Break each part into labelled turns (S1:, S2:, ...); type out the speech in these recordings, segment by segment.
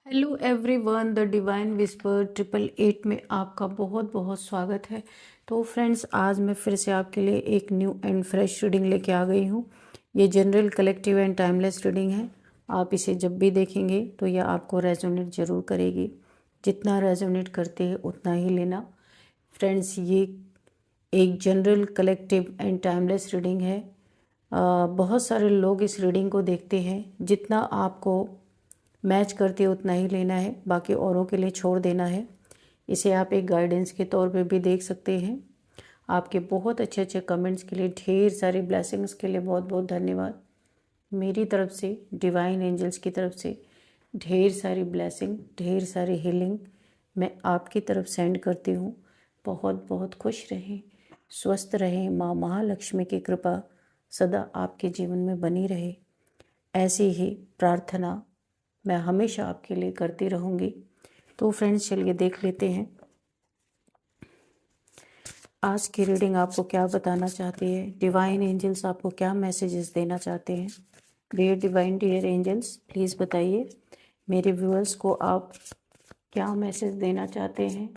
S1: Hello everyone, the divine whisper 888 में आपका बहुत बहुत स्वागत है। तो फ्रेंड्स, आज मैं फिर से आपके लिए एक न्यू एंड फ्रेश रीडिंग लेके आ गई हूँ। ये general, collective and timeless reading है। आप इसे जब भी देखेंगे तो यह आपको रेजोनेट ज़रूर करेगी। जितना रेजोनेट करती है उतना ही लेना। फ्रेंड्स, ये एक general, collective and timeless reading है। बहुत सारे लोग इस रीडिंग को देखते हैं। जितना आपको मैच करती है उतना ही लेना है, बाकी औरों के लिए छोड़ देना है। इसे आप एक गाइडेंस के तौर पे भी देख सकते हैं। आपके बहुत अच्छे अच्छे कमेंट्स के लिए, ढेर सारी ब्लेसिंग्स के लिए बहुत बहुत धन्यवाद। मेरी तरफ से, डिवाइन एंजल्स की तरफ से ढेर सारी ब्लेसिंग, ढेर सारी हीलिंग मैं आपकी तरफ सेंड करती हूँ। बहुत बहुत खुश रहें, स्वस्थ रहें। माँ महालक्ष्मी की कृपा सदा आपके जीवन में बनी रहे, ऐसी ही प्रार्थना मैं हमेशा आपके लिए करती रहूँगी। तो फ्रेंड्स, चलिए देख लेते हैं आज की रीडिंग आपको क्या बताना चाहती है। डिवाइन एंजल्स आपको क्या मैसेजेस देना चाहते हैं। Dear divine, dear angels, please बताइए मेरे व्यूअर्स को आप क्या मैसेज देना चाहते हैं,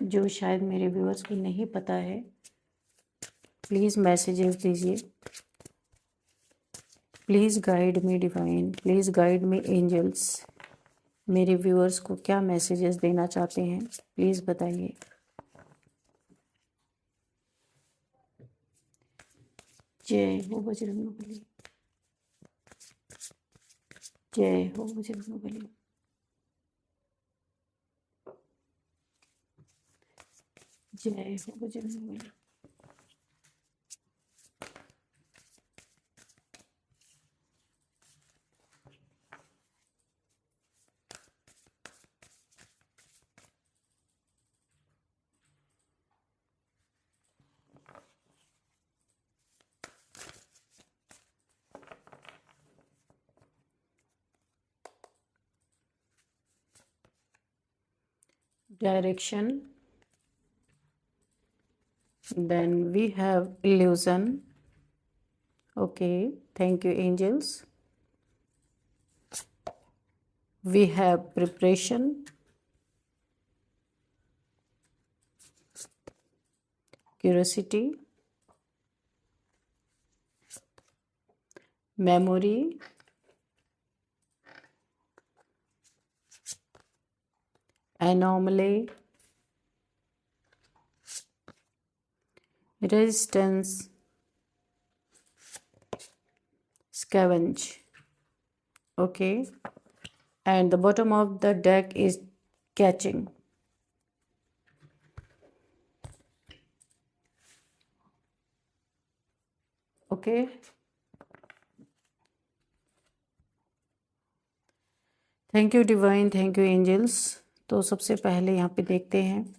S1: जो शायद मेरे व्यूअर्स को नहीं पता है। प्लीज़ मैसेजेस दीजिए। Please guide me divine, please guide me angels. मेरे व्यूअर्स को क्या मैसेजेस देना चाहते हैं, प्लीज़ बताइए। जय हो बजरंगबली, जय हो बजरंगबली, जय हो Bajrangbali. Direction, then we have illusion. Okay, thank you angels. We have preparation, curiosity, memory, anomaly, resistance, scavenge. Okay, and the bottom of the deck is catching. Okay, thank you divine, thank you angels. तो सबसे पहले यहाँ पे देखते हैं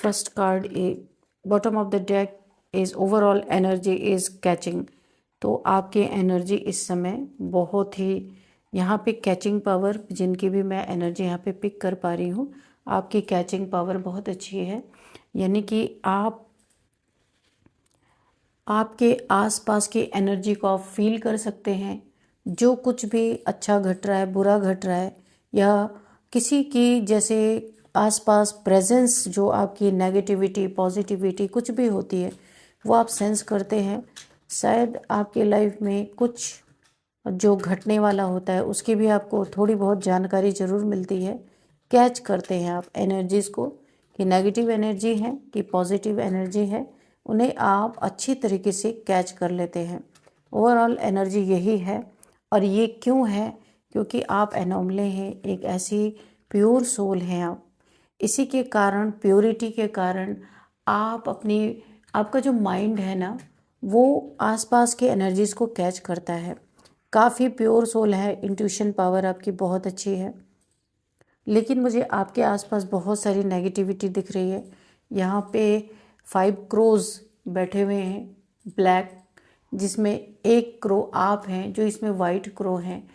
S1: first card. Bottom of the deck is overall energy is catching. तो आपकी energy इस समय बहुत ही, यहाँ पे कैचिंग पावर, जिनकी भी मैं एनर्जी यहाँ पे पिक कर पा रही हूँ, आपकी कैचिंग पावर बहुत अच्छी है। यानी कि आपके आसपास की एनर्जी को आप फील कर सकते हैं। जो कुछ भी अच्छा घट रहा है, बुरा घट रहा है, या किसी की जैसे आसपास प्रेजेंस, जो आपकी नेगेटिविटी, पॉजिटिविटी कुछ भी होती है, वो आप सेंस करते हैं। शायद आपके लाइफ में कुछ जो घटने वाला होता है उसकी भी आपको थोड़ी बहुत जानकारी ज़रूर मिलती है। कैच करते हैं आप एनर्जीज़ को, कि नेगेटिव एनर्जी है कि पॉजिटिव एनर्जी है, उन्हें आप अच्छी तरीके से कैच कर लेते हैं। ओवरऑल एनर्जी यही है। और ये क्यों है? क्योंकि आप एनोमले हैं, एक ऐसी प्योर सोल हैं आप। इसी के कारण, प्योरिटी के कारण, आपका जो माइंड है ना, वो आसपास के एनर्जीज़ को कैच करता है। काफ़ी प्योर सोल है, इंट्यूशन पावर आपकी बहुत अच्छी है। लेकिन मुझे आपके आसपास बहुत सारी नेगेटिविटी दिख रही है। यहाँ पे 5 क्रोज बैठे हुए हैं, ब्लैक, जिसमें एक क्रो आप हैं, जो इसमें वाइट क्रो हैं।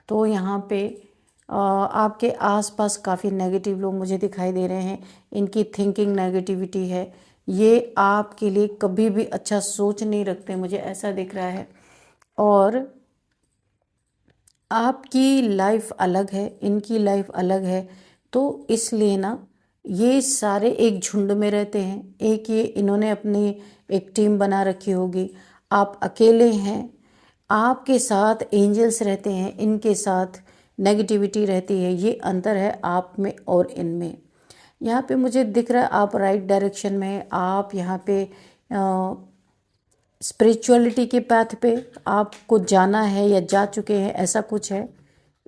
S1: तो यहाँ पे आपके आसपास काफ़ी नेगेटिव लोग मुझे दिखाई दे रहे हैं। इनकी थिंकिंग नेगेटिविटी है। ये आपके लिए कभी भी अच्छा सोच नहीं रखते, मुझे ऐसा दिख रहा है। और आपकी लाइफ अलग है, इनकी लाइफ अलग है, तो इसलिए ना ये सारे एक झुंड में रहते हैं। एक ये इन्होंने अपनी एक टीम बना रखी होगी, आप अकेले हैं, आपके साथ एंजल्स रहते हैं, इनके साथ नेगेटिविटी रहती है। ये अंतर है आप में और इनमें। यहाँ पे मुझे दिख रहा है आप राइट डायरेक्शन में हैं, आप यहाँ पे स्पिरिचुअलिटी के पाथ पे आपको जाना है या जा चुके हैं, ऐसा कुछ है,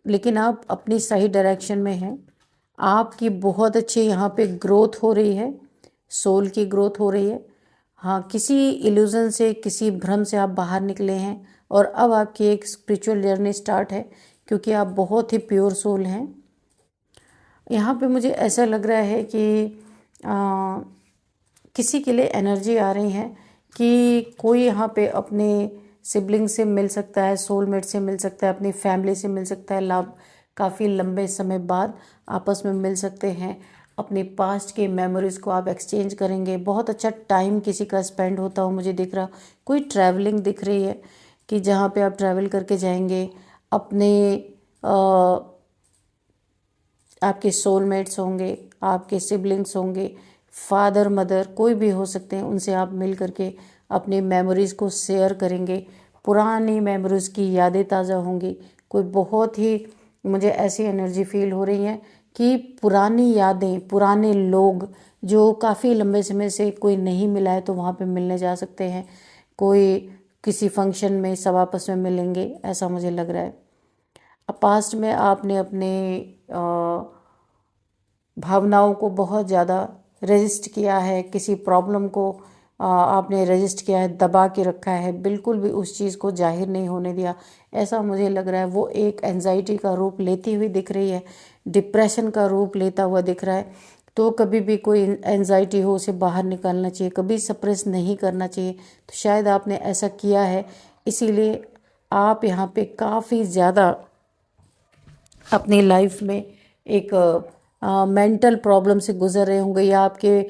S1: लेकिन आप अपनी सही डायरेक्शन में हैं। आपकी बहुत अच्छी यहाँ पे ग्रोथ हो रही है, सोल की ग्रोथ हो रही है। हाँ, किसी इल्यूजन से, किसी भ्रम से आप बाहर निकले हैं और अब आपकी एक स्पिरिचुअल जर्नी स्टार्ट है, क्योंकि आप बहुत ही प्योर सोल हैं। यहाँ पे मुझे ऐसा लग रहा है कि किसी के लिए एनर्जी आ रही है कि कोई यहाँ पे अपने सिबलिंग से मिल सकता है, सोलमेट से मिल सकता है, अपनी फैमिली से मिल सकता है। लाभ काफ़ी लंबे समय बाद आपस में मिल सकते हैं। अपनी पास्ट के मेमोरीज़ को आप एक्सचेंज करेंगे। बहुत अच्छा टाइम किसी का स्पेंड होता हो मुझे दिख रहा। कोई ट्रैवलिंग दिख रही है कि जहाँ पे आप ट्रैवल करके जाएंगे। अपने आपके सोलमेट्स होंगे, आपके सिबलिंग्स होंगे, फादर मदर कोई भी हो सकते हैं, उनसे आप मिल करके अपनी मेमोरीज़ को शेयर करेंगे। पुरानी मेमोरीज़ की यादें ताज़ा होंगी। कोई बहुत ही मुझे ऐसी एनर्जी फील हो रही है कि पुरानी यादें, पुराने लोग जो काफ़ी लंबे समय से कोई नहीं मिला है तो वहाँ पे मिलने जा सकते हैं। कोई किसी फंक्शन में सब आपस में मिलेंगे, ऐसा मुझे लग रहा है। अब पास्ट में आपने अपने भावनाओं को बहुत ज़्यादा रेजिस्ट किया है, किसी प्रॉब्लम को आपने रेजिस्ट किया है, दबा के रखा है, बिल्कुल भी उस चीज़ को जाहिर नहीं होने दिया, ऐसा मुझे लग रहा है। वो एक एंजाइटी का रूप लेती हुई दिख रही है, डिप्रेशन का रूप लेता हुआ दिख रहा है। तो कभी भी कोई एंजाइटी हो उसे बाहर निकालना चाहिए, कभी सप्रेस नहीं करना चाहिए। तो शायद आपने ऐसा किया है, इसीलिए आप यहाँ पे काफ़ी ज़्यादा अपनी लाइफ में एक मेंटल प्रॉब्लम से गुजर रहे होंगे, या आपके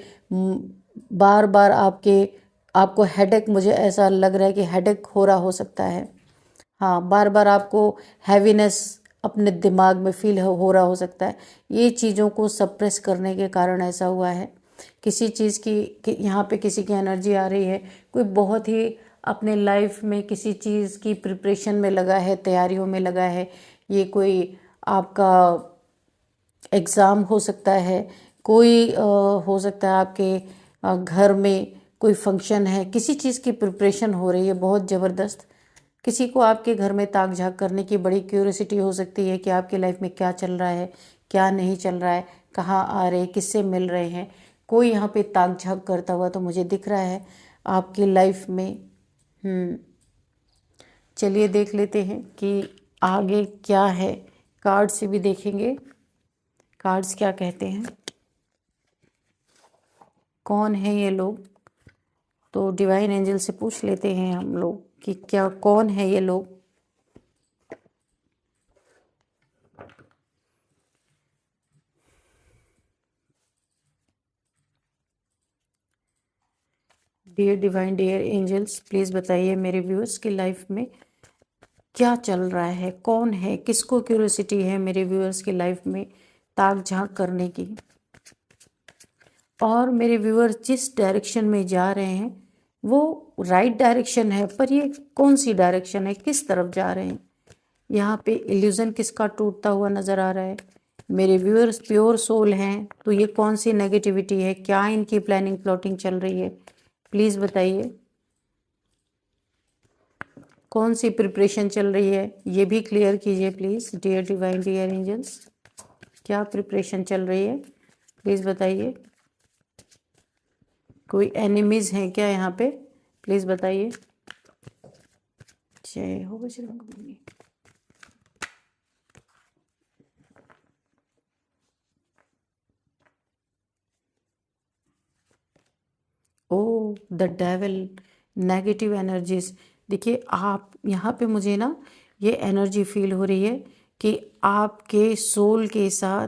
S1: बार बार आपको हेडेक, मुझे ऐसा लग रहा है कि हेडेक हो रहा हो सकता है। हाँ, बार बार आपको हैवीनेस अपने दिमाग में फील हो रहा हो सकता है। ये चीज़ों को सप्रेस करने के कारण ऐसा हुआ है। किसी चीज़ की यहाँ पे किसी की एनर्जी आ रही है, कोई बहुत ही अपने लाइफ में किसी चीज़ की प्रिपरेशन में लगा है, तैयारियों में लगा है। ये कोई आपका एग्ज़ाम हो सकता है, कोई हो सकता है आपके घर में कोई फंक्शन है, किसी चीज़ की प्रिपरेशन हो रही है बहुत ज़बरदस्त। किसी को आपके घर में ताक झाँक करने की बड़ी क्यूरियोसिटी हो सकती है कि आपकी लाइफ में क्या चल रहा है, क्या नहीं चल रहा है, कहाँ आ रहे, किससे मिल रहे हैं। कोई यहाँ पे ताक झाँक करता हुआ तो मुझे दिख रहा है आपकी लाइफ में। चलिए देख लेते हैं कि आगे क्या है। कार्ड से भी देखेंगे कार्ड्स क्या कहते हैं, कौन है ये लोग। तो डिवाइन एंजल से पूछ लेते हैं हम लोग कि क्या, कौन है ये लोग। Dear divine, dear angels, please बताइए मेरे व्यूअर्स की लाइफ में क्या चल रहा है, कौन है, किसको क्यूरियोसिटी है मेरे व्यूअर्स की लाइफ में ताक झांक करने की। और मेरे व्यूअर्स जिस डायरेक्शन में जा रहे हैं वो राइट डायरेक्शन है, पर ये कौन सी डायरेक्शन है, किस तरफ जा रहे हैं। यहाँ पे इल्यूजन किसका टूटता हुआ नज़र आ रहा है। मेरे व्यूअर्स प्योर सोल हैं, तो ये कौन सी नेगेटिविटी है, क्या इनकी प्लानिंग प्लॉटिंग चल रही है, प्लीज़ बताइए। कौन सी प्रिपरेशन चल रही है ये भी क्लियर कीजिए please. Dear divine, dear angels, क्या प्रिपरेशन चल रही है प्लीज़ बताइए। कोई एनिमीज़ हैं क्या यहाँ पे, प्लीज़ बताइए। जय हो बजरंगबली। ओ द डेविल, नेगेटिव एनर्जीज। देखिए आप यहाँ पे मुझे ना ये एनर्जी फील हो रही है कि आपके सोल के साथ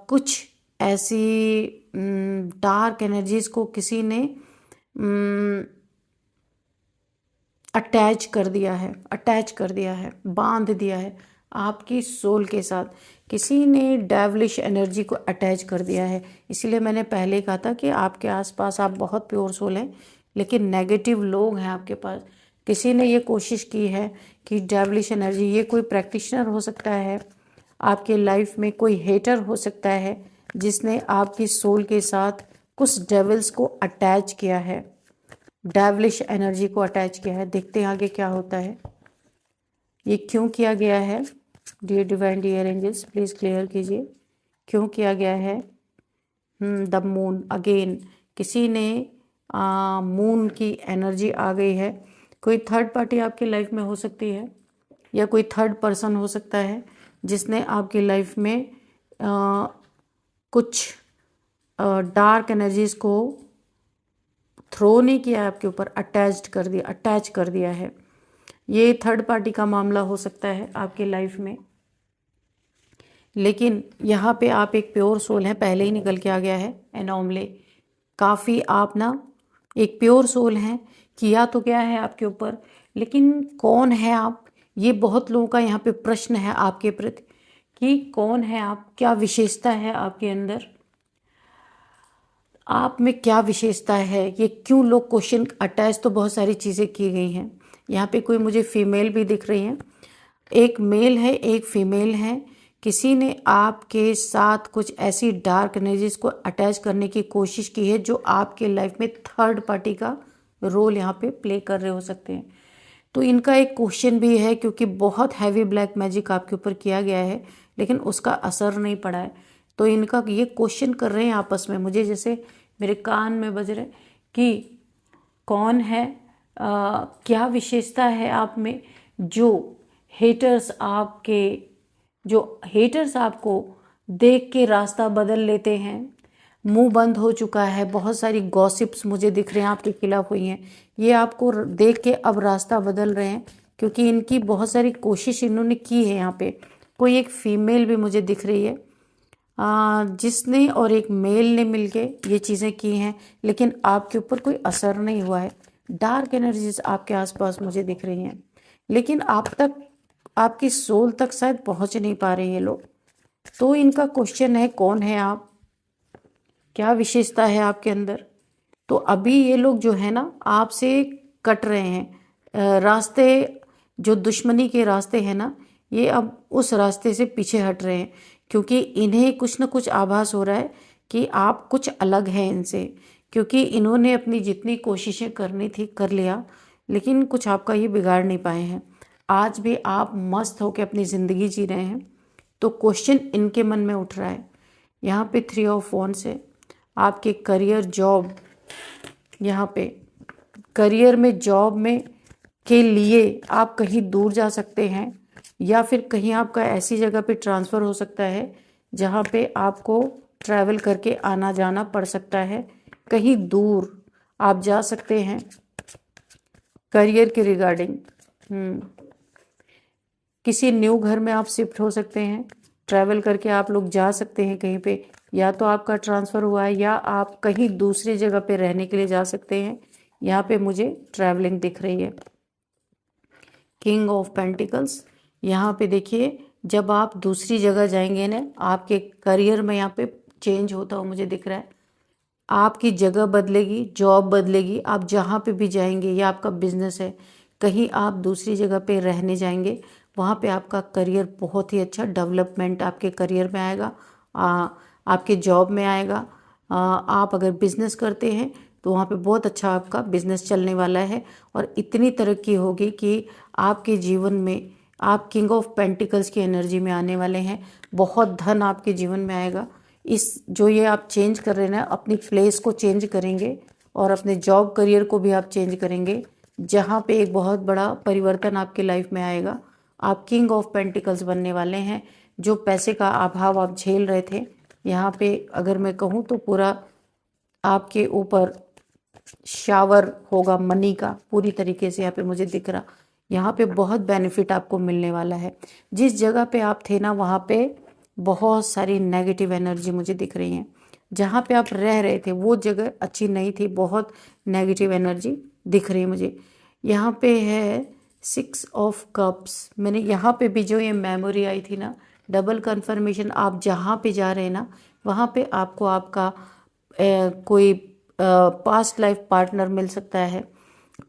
S1: कुछ ऐसी डार्क एनर्जीज को किसी ने अटैच कर दिया है, बांध दिया है। आपकी सोल के साथ किसी ने डेविलिश एनर्जी को अटैच कर दिया है। इसीलिए मैंने पहले कहा था कि आपके आसपास आप बहुत प्योर सोल हैं, लेकिन नेगेटिव लोग हैं आपके पास। किसी ने ये कोशिश की है कि डेविलिश एनर्जी, ये कोई प्रैक्टिशनर हो सकता है, आपके लाइफ में कोई हेटर हो सकता है जिसने आपकी सोल के साथ कुछ डेविल्स को अटैच किया है, डेविलिश एनर्जी को अटैच किया है। देखते हैं आगे क्या होता है, ये क्यों किया गया है। Dear divine dear angels please clear कीजिए क्यों किया गया है। द मून अगेन, किसी ने मून की एनर्जी आ गई है। कोई थर्ड पार्टी आपकी लाइफ में हो सकती है, या कोई थर्ड पर्सन हो सकता है जिसने आपकी लाइफ में कुछ डार्क एनर्जीज को थ्रो नहीं किया, आपके ऊपर अटैच कर दिया है। ये थर्ड पार्टी का मामला हो सकता है आपकी लाइफ में। लेकिन यहाँ पे आप एक प्योर सोल हैं, पहले ही निकल के आ गया है एनॉमले। काफ़ी आप ना एक प्योर सोल हैं, किया तो क्या है आपके ऊपर, लेकिन कौन है आप, ये बहुत लोगों का यहाँ पे प्रश्न है आपके प्रति कि कौन है आप, क्या विशेषता है आपके अंदर, आप में क्या विशेषता है, ये क्यों लोग क्वेश्चन अटैच तो बहुत सारी चीज़ें की गई हैं। यहाँ पे कोई मुझे फीमेल भी दिख रही हैं, एक मेल है एक फीमेल है। किसी ने आपके साथ कुछ ऐसी डार्क एनर्जीज को अटैच करने की कोशिश की है जो आपके लाइफ में थर्ड पार्टी का रोल यहाँ पे प्ले कर रहे हो सकते हैं। तो इनका एक क्वेश्चन भी है, क्योंकि बहुत हैवी ब्लैक मैजिक आपके ऊपर किया गया है लेकिन उसका असर नहीं पड़ा है। तो इनका ये क्वेश्चन कर रहे हैं आपस में, मुझे जैसे मेरे कान में बज रहे कि कौन है, क्या विशेषता है आप में जो हेटर्स आपको देख के रास्ता बदल लेते हैं। मुंह बंद हो चुका है, बहुत सारी गॉसिप्स मुझे दिख रहे हैं आपके खिलाफ हुई हैं, ये आपको देख के अब रास्ता बदल रहे हैं, क्योंकि इनकी बहुत सारी कोशिश इन्होंने की है। यहाँ पे कोई एक फीमेल भी मुझे दिख रही है जिसने और एक मेल ने मिलके ये चीज़ें की हैं, लेकिन आपके ऊपर कोई असर नहीं हुआ है। डार्क एनर्जीज आपके आसपास मुझे दिख रही हैं, लेकिन आप तक, आपकी सोल तक शायद पहुंच नहीं पा रहे ये लोग। तो इनका क्वेश्चन है कौन है आप, क्या विशेषता है आपके अंदर। तो अभी ये लोग जो है ना आपसे कट रहे हैं, रास्ते जो दुश्मनी के रास्ते हैं ना, ये अब उस रास्ते से पीछे हट रहे हैं, क्योंकि इन्हें कुछ ना कुछ आभास हो रहा है कि आप कुछ अलग हैं इनसे। क्योंकि इन्होंने अपनी जितनी कोशिशें करनी थी कर लिया, लेकिन कुछ आपका ये बिगाड़ नहीं पाए हैं। आज भी आप मस्त होकर अपनी ज़िंदगी जी रहे हैं। तो क्वेश्चन इनके मन में उठ रहा है। यहाँ पे 3 ऑफ वॉन्ड्स है, आपके करियर जॉब, यहाँ पे करियर में जॉब में के लिए आप कहीं दूर जा सकते हैं, या फिर कहीं आपका ऐसी जगह पे ट्रांसफ़र हो सकता है जहाँ पे आपको ट्रैवल करके आना जाना पड़ सकता है, कहीं दूर आप जा सकते हैं करियर के रिगार्डिंग। किसी न्यू घर में आप शिफ्ट हो सकते हैं, ट्रैवल करके आप लोग जा सकते हैं कहीं पे, या तो आपका ट्रांसफ़र हुआ है या आप कहीं दूसरी जगह पे रहने के लिए जा सकते हैं। यहाँ पे मुझे ट्रैवलिंग दिख रही है। किंग ऑफ पेंटिकल्स, यहाँ पे देखिए जब आप दूसरी जगह जाएंगे ना, आपके करियर में यहाँ पे चेंज होता हुआ मुझे दिख रहा है। आपकी जगह बदलेगी, जॉब बदलेगी, आप जहाँ पे भी जाएंगे, या आपका बिजनेस है, कहीं आप दूसरी जगह पे रहने जाएंगे, वहाँ पे आपका करियर बहुत ही अच्छा डेवलपमेंट आपके करियर में आएगा, आपके जॉब में आएगा। आप अगर बिजनेस करते हैं तो वहाँ पे बहुत अच्छा आपका बिजनेस चलने वाला है, और इतनी तरक्की होगी कि आपके जीवन में आप किंग ऑफ पेंटिकल्स की एनर्जी में आने वाले हैं। बहुत धन आपके जीवन में आएगा। इस जो ये आप चेंज कर रहे हैं ना, अपनी प्लेस को चेंज करेंगे और अपने जॉब करियर को भी आप चेंज करेंगे, जहाँ पे एक बहुत बड़ा परिवर्तन आपके लाइफ में आएगा। आप किंग ऑफ पेंटिकल्स बनने वाले हैं। जो पैसे का अभाव आप झेल रहे थे, यहाँ पे अगर मैं कहूँ तो पूरा आपके ऊपर शावर होगा मनी का, पूरी तरीके से यहाँ पे मुझे दिख रहा। यहाँ पे बहुत बेनिफिट आपको मिलने वाला है। जिस जगह पे आप थे ना, वहाँ पे बहुत सारी नेगेटिव एनर्जी मुझे दिख रही है। जहाँ पे आप रह रहे थे वो जगह अच्छी नहीं थी, बहुत नेगेटिव एनर्जी दिख रही है मुझे। यहाँ पे है 6 ऑफ कप्स, मैंने यहाँ पे भी जो ये मेमोरी आई थी ना, डबल कंफर्मेशन, आप जहाँ पे जा रहे हैं ना वहाँ पे आपको आपका कोई पास्ट लाइफ पार्टनर मिल सकता है।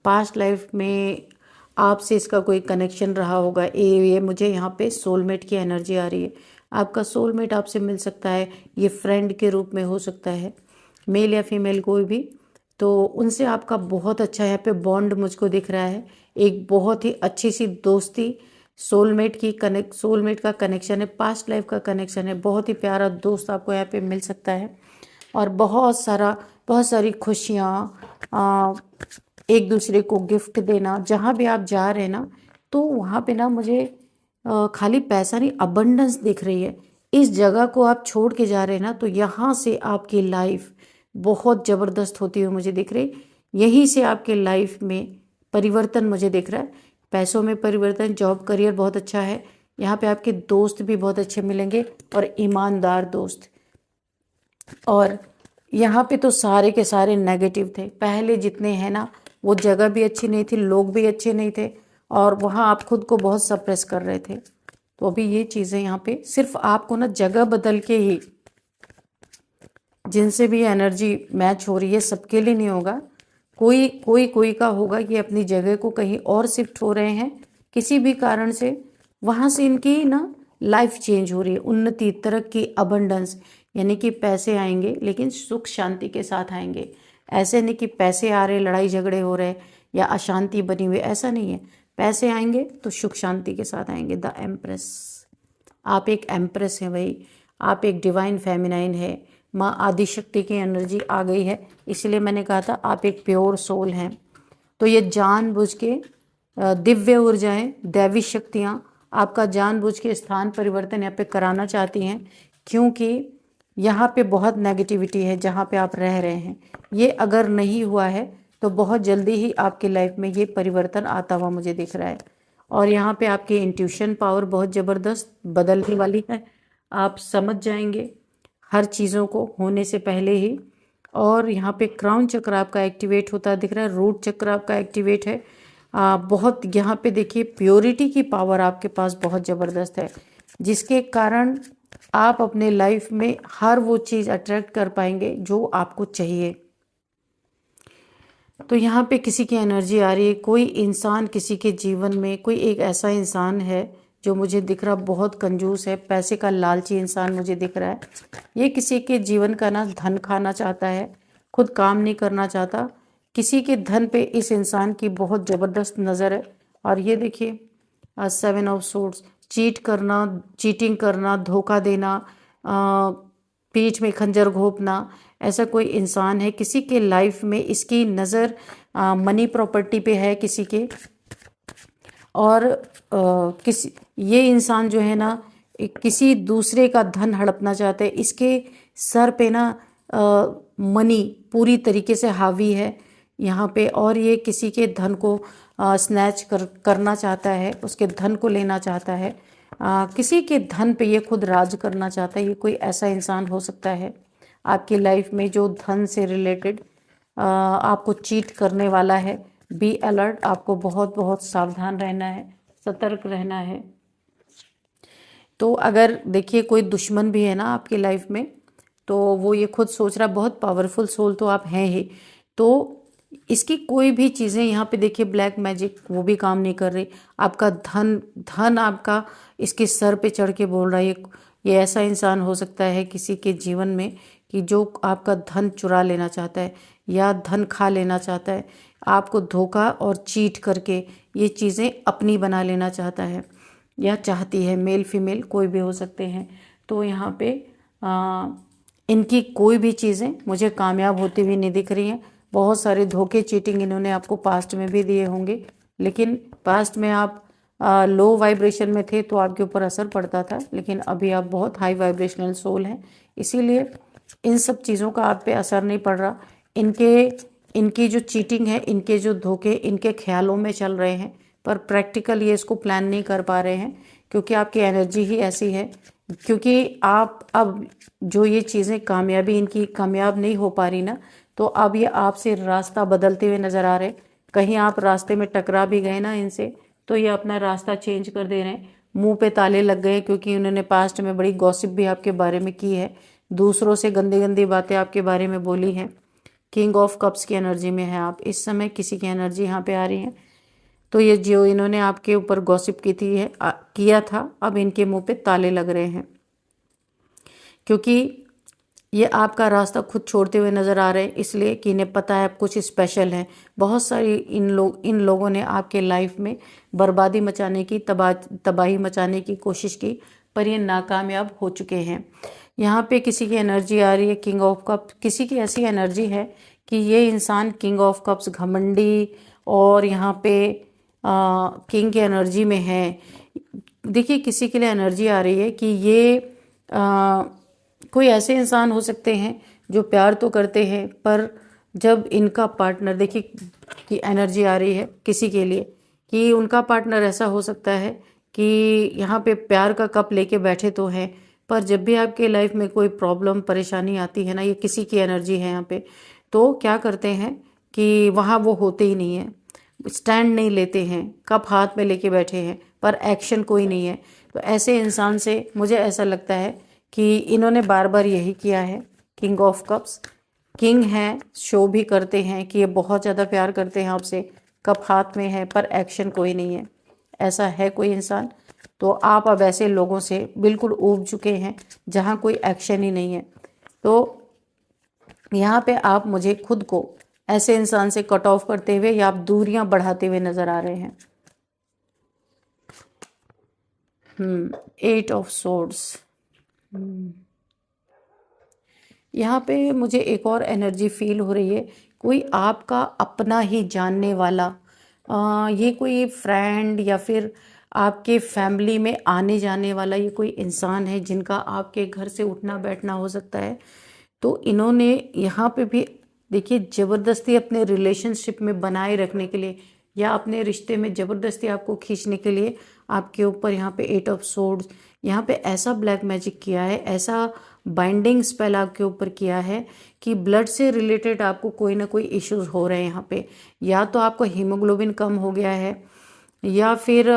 S1: पास्ट लाइफ में आपसे इसका कोई कनेक्शन रहा होगा। ये मुझे यहाँ पे सोलमेट की एनर्जी आ रही है। आपका सोलमेट आपसे मिल सकता है, ये फ्रेंड के रूप में हो सकता है, मेल या फीमेल कोई भी। तो उनसे आपका बहुत अच्छा यहाँ पे बॉन्ड मुझको दिख रहा है, एक बहुत ही अच्छी सी दोस्ती, सोलमेट का कनेक्शन है, पास्ट लाइफ का कनेक्शन है, बहुत ही प्यारा दोस्त आपको यहाँ पे मिल सकता है। और बहुत सारी खुशियाँ, एक दूसरे को गिफ्ट देना। जहाँ भी आप जा रहे हैं ना, तो वहाँ पे ना मुझे खाली पैसा नहीं, अबंडेंस दिख रही है। इस जगह को आप छोड़ के जा रहे हैं ना, तो यहाँ से आपकी लाइफ बहुत ज़बरदस्त होती हुई मुझे दिख रही। यहीं से आपके लाइफ में परिवर्तन मुझे दिख रहा है, पैसों में परिवर्तन, जॉब करियर बहुत अच्छा है। यहाँ पे आपके दोस्त भी बहुत अच्छे मिलेंगे और ईमानदार दोस्त। और यहाँ पे तो सारे के सारे नेगेटिव थे, पहले जितने हैं ना, वो जगह भी अच्छी नहीं थी, लोग भी अच्छे नहीं थे, और वहाँ आप खुद को बहुत सप्रेस कर रहे थे। तो अभी ये चीज़ें यहाँ पे सिर्फ आपको ना जगह बदल के ही, जिनसे भी एनर्जी मैच हो रही है सबके लिए नहीं होगा, कोई का होगा कि अपनी जगह को कहीं और शिफ्ट हो रहे हैं किसी भी कारण से, वहाँ से इनकी ना लाइफ चेंज हो रही है, उन्नति, तरक्की, अबंडेंस, यानी कि पैसे आएंगे लेकिन सुख शांति के साथ आएंगे। ऐसे नहीं कि पैसे आ रहे, लड़ाई झगड़े हो रहे या अशांति बनी हुई, ऐसा नहीं है। पैसे आएंगे तो सुख शांति के साथ आएंगे। द एम्प्रेस, आप एक एम्प्रेस हैं भाई, आप एक डिवाइन फेमिनाइन है, माँ आदिशक्ति की एनर्जी आ गई है, इसलिए मैंने कहा था आप एक प्योर सोल हैं। तो ये जानबूझ के दिव्य ऊर्जाएं, दैवी शक्तियाँ आपका जानबूझ के स्थान परिवर्तन यहाँ पे कराना चाहती हैं, क्योंकि यहाँ पे बहुत नेगेटिविटी है जहाँ पे आप रह रहे हैं। ये अगर नहीं हुआ है तो बहुत जल्दी ही आपकी लाइफ में ये परिवर्तन आता हुआ मुझे दिख रहा है। और यहाँ पे आपकी इंट्यूशन पावर बहुत ज़बरदस्त बदलने वाली है, आप समझ जाएंगे हर चीज़ों को होने से पहले ही। और यहाँ पे क्राउन चक्र आपका एक्टिवेट होता दिख रहा है, रूट चक्र आपका एक्टिवेट है। बहुत यहाँ पे देखिए प्योरिटी की पावर आपके पास बहुत ज़बरदस्त है, जिसके कारण आप अपने लाइफ में हर वो चीज़ अट्रैक्ट कर पाएंगे जो आपको चाहिए। तो यहाँ पे किसी की एनर्जी आ रही है, कोई इंसान किसी के जीवन में, कोई एक ऐसा इंसान है जो मुझे दिख रहा बहुत कंजूस है, पैसे का लालची इंसान मुझे दिख रहा है। ये किसी के जीवन का ना धन खाना चाहता है, खुद काम नहीं करना चाहता, किसी के धन पे इस इंसान की बहुत ज़बरदस्त नज़र है। और ये देखिए 7 ऑफ सोर्ड्स, चीटिंग करना, धोखा देना, पीठ में खंजर घोंपना, ऐसा कोई इंसान है किसी के लाइफ में, इसकी नज़र मनी प्रॉपर्टी पे है किसी के। और किसी ये इंसान जो है ना किसी दूसरे का धन हड़पना चाहता है, इसके सर पे ना मनी पूरी तरीके से हावी है यहाँ पे, और ये किसी के धन को स्नैच करना चाहता है, उसके धन को लेना चाहता है, किसी के धन पे ये खुद राज करना चाहता है। ये कोई ऐसा इंसान हो सकता है आपकी लाइफ में जो धन से रिलेटेड आपको चीट करने वाला है। बी अलर्ट, आपको बहुत बहुत सावधान रहना है, सतर्क रहना है। तो अगर देखिए कोई दुश्मन भी है ना आपकी लाइफ में, तो वो ये खुद सोच रहा बहुत पावरफुल सोल तो आप हैं ही, तो इसकी कोई भी चीज़ें यहाँ पे देखिए ब्लैक मैजिक वो भी काम नहीं कर रही। आपका धन आपका इसके सर पे चढ़ के बोल रहा है। ये ऐसा इंसान हो सकता है किसी के जीवन में कि जो आपका धन चुरा लेना चाहता है या धन खा लेना चाहता है, आपको धोखा और चीट करके ये चीज़ें अपनी बना लेना चाहता है या चाहती है। मेल फीमेल कोई भी हो सकते हैं। तो यहाँ पे इनकी कोई भी चीज़ें मुझे कामयाब होती हुई नहीं दिख रही हैं। बहुत सारे धोखे, चीटिंग इन्होंने आपको पास्ट में भी दिए होंगे, लेकिन पास्ट में आप लो वाइब्रेशन में थे तो आपके ऊपर असर पड़ता था, लेकिन अभी आप बहुत हाई वाइब्रेशनल सोल हैं, इसीलिए इन सब चीज़ों का आप पे असर नहीं पड़ रहा। इनकी जो चीटिंग है, इनके जो धोखे इनके ख्यालों में चल रहे हैं, पर प्रैक्टिकल ये इसको प्लान नहीं कर पा रहे हैं, क्योंकि आपकी एनर्जी ही ऐसी है। क्योंकि आप अब जो ये चीज़ें कामयाबी इनकी कामयाब नहीं हो पा रही ना, तो अब ये आपसे रास्ता बदलते हुए नज़र आ रहे। कहीं आप रास्ते में टकरा भी गए ना इनसे, तो ये अपना रास्ता चेंज कर दे रहे हैं। मुंह पे ताले लग गए क्योंकि उन्होंने पास्ट में बड़ी गॉसिप भी आपके बारे में की है, दूसरों से गंदी गंदी बातें आपके बारे में बोली हैं। किंग ऑफ कप्स की एनर्जी में है आप इस समय, किसी की एनर्जी यहाँ पे आ रही है। तो ये जो इन्होंने आपके ऊपर गॉसिप की थी है किया था, अब इनके मुंह पे ताले लग रहे हैं क्योंकि ये आपका रास्ता खुद छोड़ते हुए नजर आ रहे हैं, इसलिए कि इन्हें पता है आप कुछ स्पेशल है। बहुत सारी इन लोगों ने आपके लाइफ में बर्बादी मचाने की, तबाही मचाने की कोशिश की, पर ये नाकामयाब हो चुके हैं। यहाँ पे किसी की एनर्जी आ रही है किंग ऑफ कप, किसी की ऐसी एनर्जी है कि ये इंसान किंग ऑफ कप्स घमंडी और यहाँ पे किंग की एनर्जी में है। देखिए किसी के लिए एनर्जी आ रही है कि ये कोई ऐसे इंसान हो सकते हैं जो प्यार तो करते हैं, पर जब इनका पार्टनर, देखिए कि एनर्जी आ रही है किसी के लिए कि उनका पार्टनर ऐसा हो सकता है कि यहाँ पे प्यार का कप लेके बैठे तो हैं, पर जब भी आपके लाइफ में कोई प्रॉब्लम परेशानी आती है ना, ये किसी की एनर्जी है यहाँ पे, तो क्या करते हैं कि वहाँ वो होते ही नहीं है, स्टैंड नहीं लेते हैं, कप हाथ में लेके बैठे हैं पर एक्शन कोई नहीं है। तो ऐसे इंसान से मुझे ऐसा लगता है कि इन्होंने बार बार यही किया है। किंग ऑफ कप्स किंग हैं, शो भी करते हैं कि ये बहुत ज़्यादा प्यार करते हैं आपसे, कप हाथ में है पर एक्शन कोई नहीं है। ऐसा है कोई इंसान, तो आप अब ऐसे लोगों से बिल्कुल ऊब चुके हैं जहाँ कोई एक्शन ही नहीं है। तो यहाँ पे आप मुझे खुद को ऐसे इंसान से कट ऑफ करते हुए या आप दूरियां बढ़ाते हुए नजर आ रहे हैं। 8 ऑफ सोर्ड्स। यहाँ पे मुझे एक और एनर्जी फील हो रही है, कोई आपका अपना ही जानने वाला, ये कोई फ्रेंड या फिर आपके फैमिली में आने जाने वाला ये कोई इंसान है जिनका आपके घर से उठना बैठना हो सकता है। तो इन्होंने यहाँ पे भी देखिए ज़बरदस्ती अपने रिलेशनशिप में बनाए रखने के लिए या अपने रिश्ते में ज़बरदस्ती आपको खींचने के लिए आपके ऊपर यहाँ पे 8 ऑफ सोर्ड्स, यहाँ पे ऐसा ब्लैक मैजिक किया है, ऐसा बाइंडिंग स्पेल आपके ऊपर किया है कि ब्लड से रिलेटेड आपको कोई ना कोई इश्यूज हो रहे हैं यहाँ पे। या तो आपको हीमोग्लोबिन कम हो गया है या फिर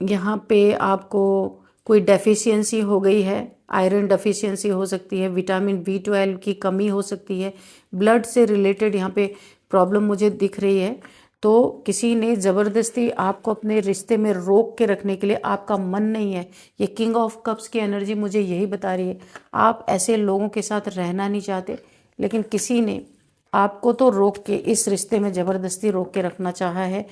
S1: यहाँ पे आपको कोई डेफिशिएंसी हो गई है, आयरन डेफिशिएंसी हो सकती है, विटामिन B12 की कमी हो सकती है, ब्लड से रिलेटेड यहाँ पे प्रॉब्लम मुझे दिख रही है। तो किसी ने ज़बरदस्ती आपको अपने रिश्ते में रोक के रखने के लिए, आपका मन नहीं है, ये किंग ऑफ कप्स की एनर्जी मुझे यही बता रही है। आप ऐसे लोगों के साथ रहना नहीं चाहते, लेकिन किसी ने आपको तो रोक के इस रिश्ते में ज़बरदस्ती रोक के रखना चाहा है,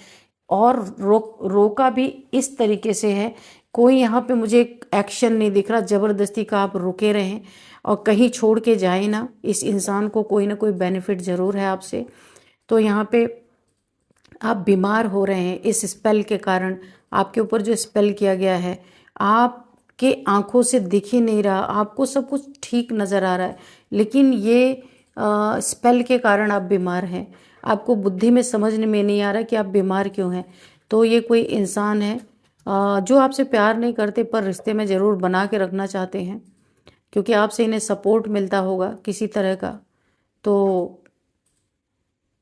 S1: और रोका भी इस तरीके से है, कोई यहाँ पे मुझे एक्शन नहीं दिख रहा, ज़बरदस्ती का आप रुके रहें और कहीं छोड़ के जाए ना। इस इंसान को कोई ना कोई बेनिफिट ज़रूर है आपसे। तो यहाँ पे आप बीमार हो रहे हैं इस स्पेल के कारण, आपके ऊपर जो स्पेल किया गया है, आपके आंखों से दिख ही नहीं रहा, आपको सब कुछ ठीक नज़र आ रहा है, लेकिन ये स्पेल के कारण आप बीमार हैं। आपको बुद्धि में समझ में नहीं आ रहा कि आप बीमार क्यों हैं। तो ये कोई इंसान है जो आपसे प्यार नहीं करते पर रिश्ते में ज़रूर बना के रखना चाहते हैं, क्योंकि आपसे इन्हें सपोर्ट मिलता होगा किसी तरह का। तो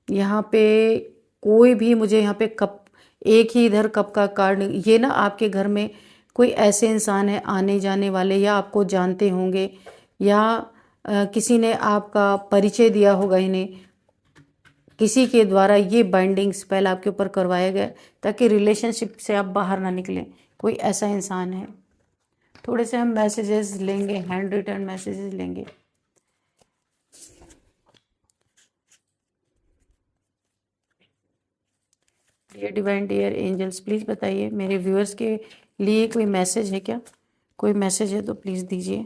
S1: यहाँ पे कोई भी मुझे यहाँ पे कप, एक ही इधर कप का कार्ड, ये ना आपके घर में कोई ऐसे इंसान है आने जाने वाले, या आपको जानते होंगे या किसी ने आपका परिचय दिया होगा इन्हें, किसी के द्वारा ये बाइंडिंग स्पेल आपके ऊपर करवाया गया ताकि रिलेशनशिप से आप बाहर ना निकलें। कोई ऐसा इंसान है। थोड़े से हम मैसेजेस लेंगे, हैंड रिटर्न मैसेजेस लेंगे। Dear divine, dear angels, please बताइए मेरे व्यूअर्स के लिए कोई मैसेज है क्या? कोई मैसेज है तो प्लीज़ दीजिए।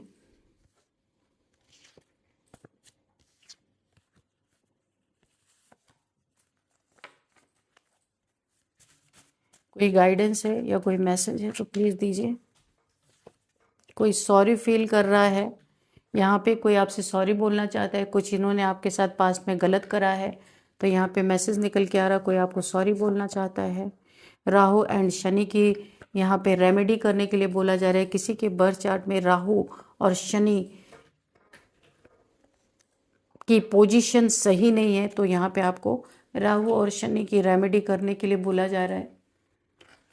S1: कोई गाइडेंस है या कोई मैसेज है तो प्लीज़ दीजिए। कोई सॉरी फील कर रहा है, यहाँ पे कोई आपसे सॉरी बोलना चाहता है, कुछ इन्होंने आपके साथ पास्ट में गलत करा है, तो यहाँ पे मैसेज निकल के आ रहा है, कोई आपको सॉरी बोलना चाहता है। राहु एंड शनि की यहाँ पे रेमेडी करने के लिए बोला जा रहा है। किसी के बर्थ चार्ट में राहु और शनि की पोजीशन सही नहीं है, तो यहाँ पे आपको राहु और शनि की रेमेडी करने के लिए बोला जा रहा है।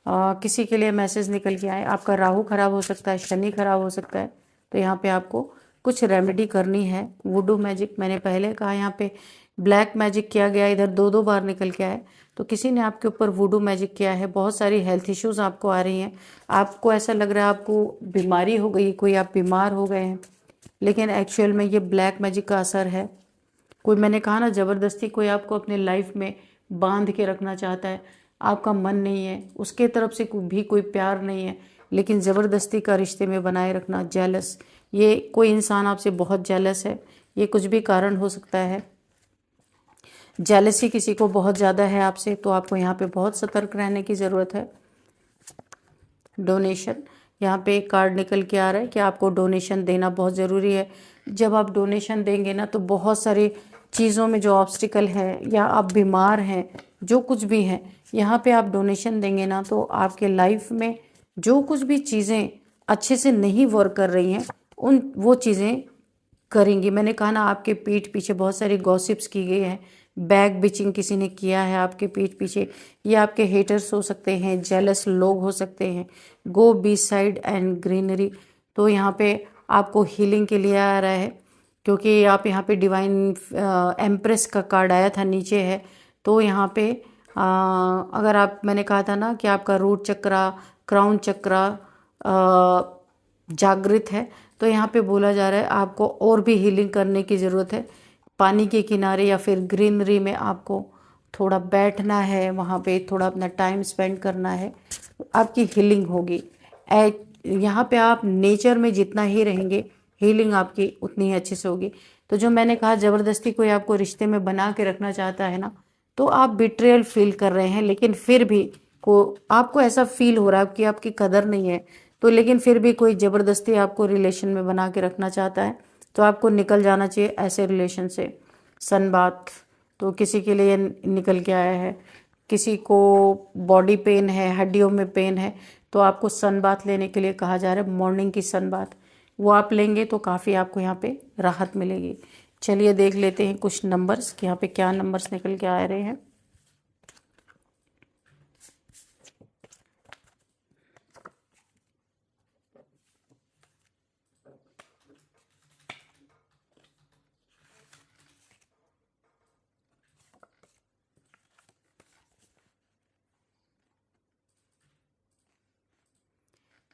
S1: किसी के लिए मैसेज निकल के आए, आपका राहु खराब हो सकता है, शनि खराब हो सकता है, तो यहाँ पे आपको कुछ रेमेडी करनी है। वुडू मैजिक मैंने पहले कहा, यहाँ पे ब्लैक मैजिक किया गया, इधर 2-2 बार निकल के आए, तो किसी ने आपके ऊपर वुडू मैजिक किया है। बहुत सारी हेल्थ इश्यूज आपको आ रही हैं, आपको ऐसा लग रहा है आपको बीमारी हो गई, कोई आप बीमार हो गए हैं, लेकिन एक्चुअल में ये ब्लैक मैजिक का असर है। कोई, मैंने कहा ना, ज़बरदस्ती कोई आपको अपने लाइफ में बांध के रखना चाहता है, आपका मन नहीं है, उसके तरफ से भी कोई प्यार नहीं है, लेकिन ज़बरदस्ती का रिश्ते में बनाए रखना, जेलस, ये कोई इंसान आपसे बहुत जेलस है, ये कुछ भी कारण हो सकता है। जेलसी किसी को बहुत ज़्यादा है आपसे, तो आपको यहाँ पे बहुत सतर्क रहने की ज़रूरत है। डोनेशन, यहाँ पे एक कार्ड निकल के आ रहा है कि आपको डोनेशन देना बहुत ज़रूरी है। जब आप डोनेशन देंगे ना, तो बहुत सारी चीज़ों में जो ऑब्स्टिकल है, या आप बीमार हैं, जो कुछ भी है, यहाँ पे आप डोनेशन देंगे ना, तो आपके लाइफ में जो कुछ भी चीज़ें अच्छे से नहीं वर्क कर रही हैं, वो चीज़ें करेंगी। मैंने कहा ना, आपके पीठ पीछे बहुत सारी गॉसिप्स की गई है, बैक बिचिंग किसी ने किया है आपके पीठ पीछे, ये आपके हेटर्स हो सकते हैं, जेलस लोग हो सकते हैं। गो बी साइड एंड ग्रीनरी, तो यहाँ पे आपको हीलिंग के लिए आ रहा है, क्योंकि आप यहाँ पे डिवाइन एम्प्रेस का कार्ड आया था, नीचे है, तो यहाँ पे अगर आप, मैंने कहा था ना कि आपका रूट चक्रा, क्राउन चक्रा जागृत है, तो यहाँ पे बोला जा रहा है आपको और भी हीलिंग करने की ज़रूरत है। पानी के किनारे या फिर ग्रीनरी में आपको थोड़ा बैठना है, वहाँ पे थोड़ा अपना टाइम स्पेंड करना है, आपकी हीलिंग होगी। यहाँ पे आप नेचर में जितना ही रहेंगे, हीलिंग आपकी उतनी ही अच्छे से होगी। तो जो मैंने कहा, ज़बरदस्ती कोई आपको रिश्ते में बना के रखना चाहता है ना, तो आप बिट्रेयल फील कर रहे हैं, लेकिन फिर भी आपको ऐसा फील हो रहा है कि आपकी कदर नहीं है, तो लेकिन फिर भी कोई ज़बरदस्ती आपको रिलेशन में बना के रखना चाहता है, तो आपको निकल जाना चाहिए ऐसे रिलेशन से। सनबाथ, तो किसी के लिए निकल के आया है, किसी को बॉडी पेन है, हड्डियों में पेन है, तो आपको सन बाथ लेने के लिए कहा जा रहा है, मॉर्निंग की सन बाथ, वो आप लेंगे तो काफ़ी आपको यहाँ पे राहत मिलेगी। चलिए देख लेते हैं कुछ नंबर्स कि यहाँ पे क्या नंबर्स निकल के आ रहे हैं।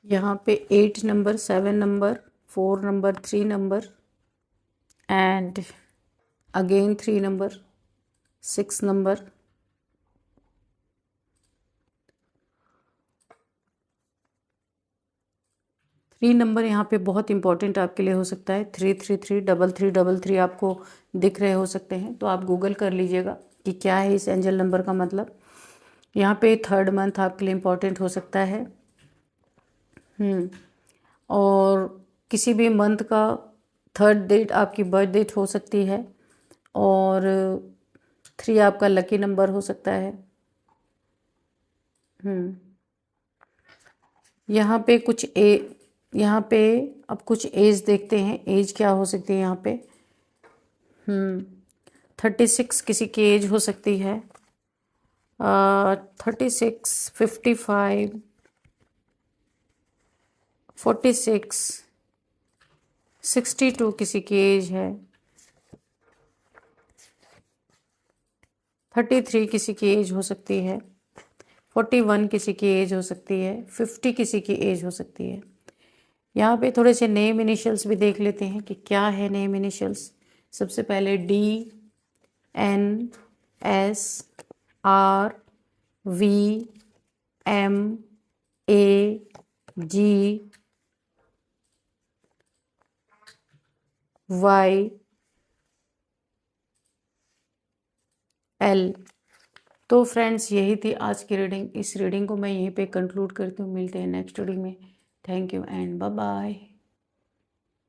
S1: यहाँ पे 8 number, 7 number, 4 number, 3 number and again 3 number, 6 number, 3 number यहाँ पे बहुत इंपॉर्टेंट आपके लिए हो सकता है। 333, 3333 आपको दिख रहे हो सकते हैं, तो आप गूगल कर लीजिएगा कि क्या है इस एंजल नंबर का मतलब। यहाँ पे 3rd मंथ आपके लिए इम्पॉर्टेंट हो सकता है। और किसी भी मंथ का 3rd डेट आपकी बर्थ डेट हो सकती है, और 3 आपका लकी नंबर हो सकता है। यहाँ पे यहाँ पे अब कुछ एज देखते हैं, एज क्या हो सकती है यहाँ पे। 36 किसी की एज हो सकती है, 36, 55, 46, 62 किसी की एज है, 33 किसी की एज हो सकती है, 41 किसी की एज हो सकती है, 50 किसी की एज हो सकती है। यहाँ पे थोड़े से नेम इनिशियल्स भी देख लेते हैं कि क्या है नेम इनिशियल्स। सबसे पहले DNSRVMAGYL। तो फ्रेंड्स, यही थी आज की रीडिंग। इस रीडिंग को मैं यहीं पे कंक्लूड करती हूँ। मिलते हैं नेक्स्ट रीडिंग में। Thank you and bye bye.